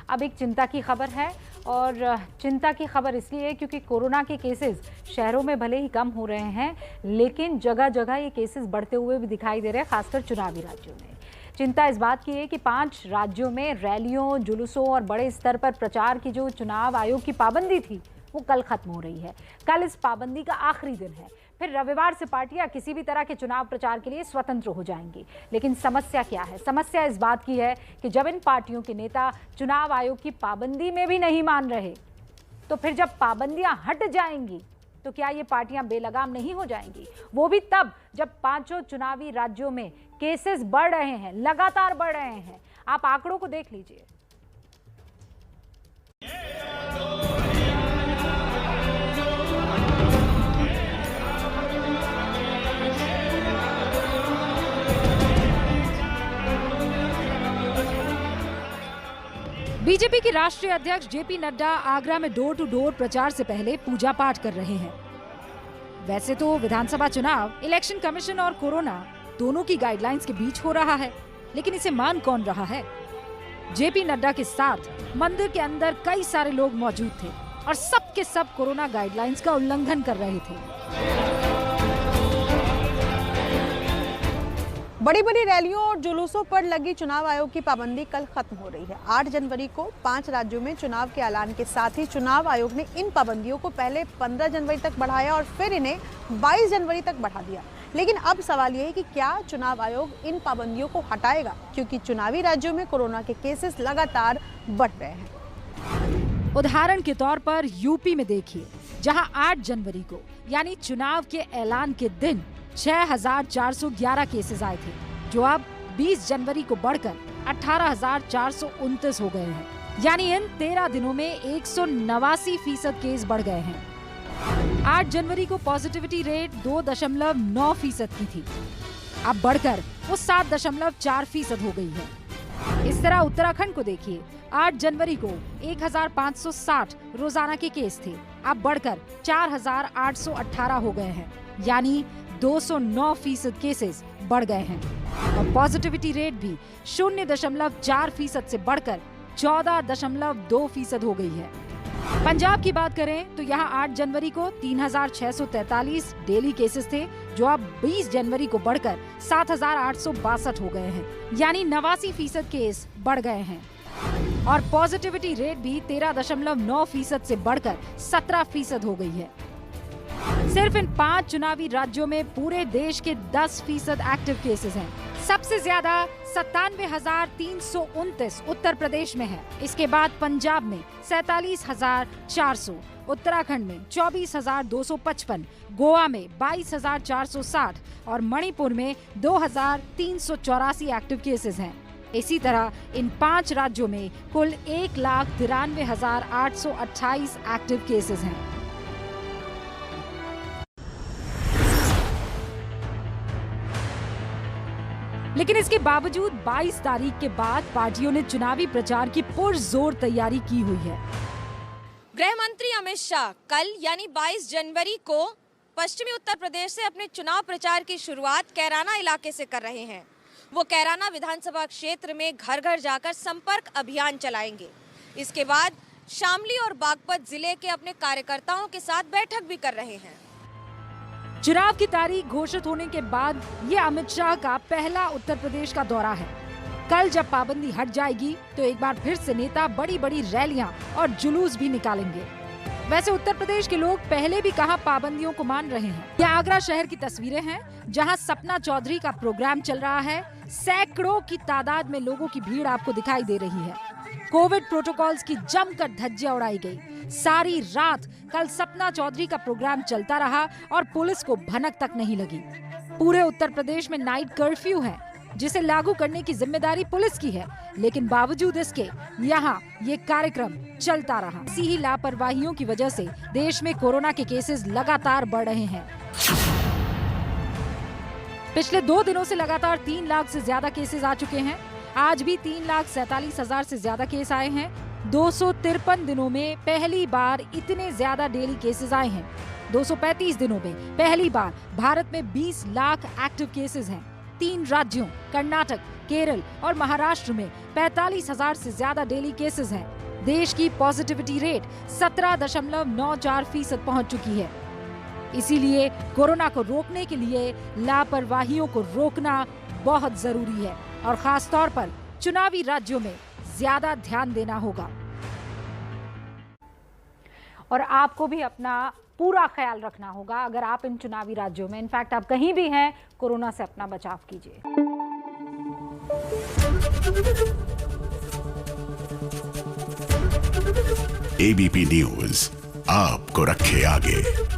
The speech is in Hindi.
अब एक चिंता की खबर है और चिंता की खबर इसलिए है क्योंकि कोरोना के केसेस शहरों में भले ही कम हो रहे हैं, लेकिन जगह जगह ये केसेस बढ़ते हुए भी दिखाई दे रहे हैं, खासकर चुनावी राज्यों में। चिंता इस बात की है कि 5 राज्यों में रैलियों, जुलूसों और बड़े स्तर पर प्रचार की जो चुनाव आयोग की पाबंदी थी वो कल खत्म हो रही है। कल इस पाबंदी का आखिरी दिन है। फिर रविवार से पार्टियां किसी भी तरह के चुनाव प्रचार के लिए स्वतंत्र हो जाएंगी। लेकिन समस्या क्या है? समस्या इस बात की है कि जब इन पार्टियों के नेता चुनाव आयोग की पाबंदी में भी नहीं मान रहे, तो फिर जब पाबंदियां हट जाएंगी तो क्या ये पार्टियां बेलगाम नहीं हो जाएंगी? वो भी तब जब 5 चुनावी राज्यों में केसेस बढ़ रहे हैं, लगातार बढ़ रहे हैं। आप आंकड़ों को देख लीजिए। बीजेपी के राष्ट्रीय अध्यक्ष जेपी नड्डा आगरा में डोर टू डोर प्रचार से पहले पूजा पाठ कर रहे हैं। वैसे तो विधानसभा चुनाव, इलेक्शन कमीशन और कोरोना दोनों की गाइडलाइंस के बीच हो रहा है, लेकिन इसे मान कौन रहा है? जेपी नड्डा के साथ मंदिर के अंदर कई सारे लोग मौजूद थे और सब के सब कोरोना गाइडलाइंस का उल्लंघन कर रहे थे। बड़ी बड़ी रैलियों और जुलूसों पर लगी चुनाव आयोग की पाबंदी कल खत्म हो रही है। 8 जनवरी को 5 राज्यों में चुनाव के ऐलान के साथ ही चुनाव आयोग ने इन पाबंदियों को पहले 15 जनवरी तक बढ़ाया और फिर इन्हें 22 जनवरी तक बढ़ा दिया। लेकिन अब सवाल ये है कि क्या चुनाव आयोग इन पाबंदियों को हटाएगा, क्योंकि चुनावी राज्यों में कोरोना के केसेस लगातार बढ़ रहे हैं। उदाहरण के तौर पर यूपी में देखिए, जहां 8 जनवरी को यानी चुनाव के ऐलान के दिन 6,411 केसेस आए थे, जो अब 20 जनवरी को बढ़कर 18,429 हो गए हैं। यानी इन 13 दिनों में 189% केस बढ़ गए हैं। 8 जनवरी को पॉजिटिविटी रेट 2.9% की थी, अब बढ़कर वो 7.4% हो गई है। इस तरह उत्तराखंड को देखिए, 8 जनवरी को 1,560 रोजाना के केस थे, अब बढ़कर 4,818 हो गए हैं। यानी 209% केसेस बढ़ गए हैं और पॉजिटिविटी रेट भी 0.4% से बढ़कर 14.2% हो गई है। पंजाब की बात करें तो यहाँ 8 जनवरी को 3,643 डेली केसेस थे, जो अब 20 जनवरी को बढ़कर 7,862 हो गए हैं। यानी 89% केस बढ़ गए हैं और पॉजिटिविटी रेट भी 13.9% से बढ़कर 17% हो गई है। सिर्फ इन 5 चुनावी राज्यों में पूरे देश के 10% एक्टिव केसेस हैं। सबसे ज्यादा 97,329 उत्तर प्रदेश में है। इसके बाद पंजाब में 47,400, उत्तराखंड में 24,255, गोवा में 22,460 और मणिपुर में 2,384 एक्टिव केसेस हैं। इसी तरह इन 5 राज्यों में कुल 1,93,828 एक्टिव केसेस हैं। लेकिन इसके बावजूद 22 तारीख के बाद पार्टियों ने चुनावी प्रचार की पुरजोर तैयारी की हुई है। गृह मंत्री अमित शाह कल यानी 22 जनवरी को पश्चिमी उत्तर प्रदेश से अपने चुनाव प्रचार की शुरुआत कैराना इलाके से कर रहे हैं। वो कैराना विधानसभा क्षेत्र में घर घर जाकर संपर्क अभियान चलाएंगे। इसके बाद शामली और बागपत जिले के अपने कार्यकर्ताओं के साथ बैठक भी कर रहे हैं। चुनाव की तारीख घोषित होने के बाद ये अमित शाह का पहला उत्तर प्रदेश का दौरा है। कल जब पाबंदी हट जाएगी तो एक बार फिर से नेता बड़ी बड़ी रैलियां और जुलूस भी निकालेंगे। वैसे उत्तर प्रदेश के लोग पहले भी कहां पाबंदियों को मान रहे हैं। ये आगरा शहर की तस्वीरें हैं, जहां सपना चौधरी का प्रोग्राम चल रहा है। सैकड़ों की तादाद में लोगों की भीड़ आपको दिखाई दे रही है। कोविड प्रोटोकॉल्स की जमकर धज्जियां उड़ाई गई। सारी रात कल सपना चौधरी का प्रोग्राम चलता रहा और पुलिस को भनक तक नहीं लगी। पूरे उत्तर प्रदेश में नाइट कर्फ्यू है, जिसे लागू करने की जिम्मेदारी पुलिस की है, लेकिन बावजूद इसके यहाँ ये कार्यक्रम चलता रहा। इसी ही लापरवाहियों की वजह से देश में कोरोना के केसेस लगातार बढ़ रहे हैं। पिछले 2 दिनों से लगातार 3 लाख से ज्यादा केसेस आ चुके हैं। आज भी 3,47,000 से ज्यादा केस आए हैं। 253 दिनों में पहली बार इतने ज्यादा डेली केसेस आए हैं। 235 दिनों में पहली बार भारत में 20 लाख एक्टिव केसेस हैं। 3 राज्यों कर्नाटक, केरल और महाराष्ट्र में 45,000 से ज्यादा डेली केसेस हैं। देश की पॉजिटिविटी रेट 17.94% पहुंच चुकी है। इसीलिए कोरोना को रोकने के लिए लापरवाहियों को रोकना बहुत जरूरी है और खास तौर पर चुनावी राज्यों में ज्यादा ध्यान देना होगा। और आपको भी अपना पूरा ख्याल रखना होगा अगर आप इन चुनावी राज्यों में, इनफैक्ट आप कहीं भी हैं, कोरोना से अपना बचाव कीजिए। एबीपी न्यूज आपको रखे आगे।